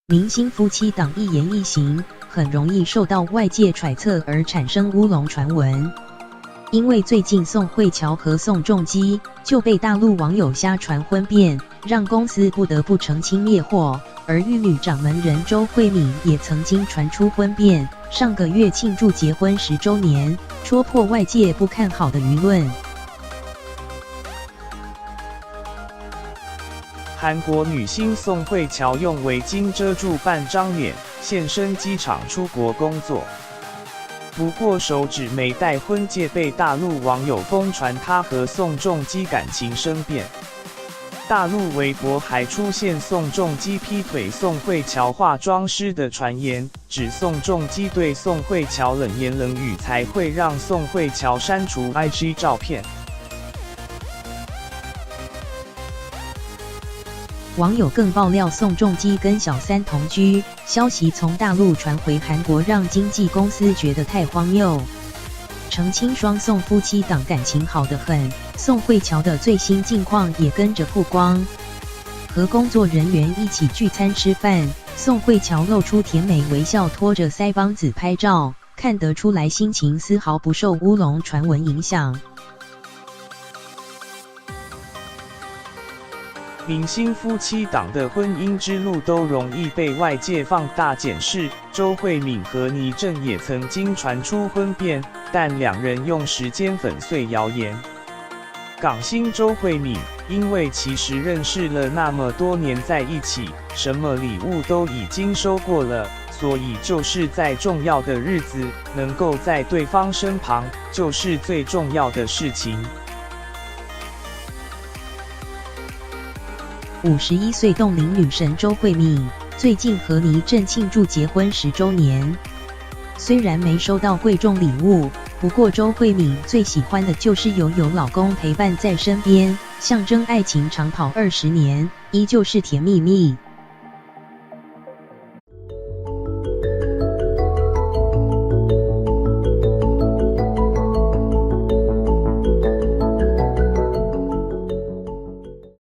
明星夫妻档一言一行，很容易受到外界揣测而产生乌龙传闻。因为最近宋慧乔和宋仲基就被大陆网友瞎传婚变，让公司不得不澄清灭火。而玉女掌门人周慧敏也曾经传出婚变，上个月庆祝结婚10周年，戳破外界不看好的舆论。韩国女星宋慧乔用围巾遮住半张脸，现身机场出国工作。不过手指没戴婚戒被大陆网友疯传她和宋仲基感情生变。大陆微博还出现宋仲基劈腿宋慧乔化妆师的传言，指宋仲基对宋慧乔冷言冷语才会让宋慧乔删除 IG 照片。网友更爆料宋仲基跟小三同居，消息从大陆传回韩国，让经纪公司觉得太荒谬。澄清双宋夫妻档感情好得很，宋慧乔的最新近况也跟着曝光。和工作人员一起聚餐吃饭，宋慧乔露出甜美微笑，拖着腮帮子拍照，看得出来心情丝毫不受乌龙传闻影响。明星夫妻档的婚姻之路都容易被外界放大检视，周慧敏和倪震也曾经传出婚变，但两人用时间粉碎谣言。港星周慧敏因为其实认识了那么多年在一起，什么礼物都已经收过了，所以就是在重要的日子能够在对方身旁，就是最重要的事情。51岁冻龄女神周慧敏最近和倪震庆祝结婚10周年，虽然没收到贵重礼物，不过周慧敏最喜欢的就是有老公陪伴在身边，象征爱情长跑20年，依旧是甜蜜蜜。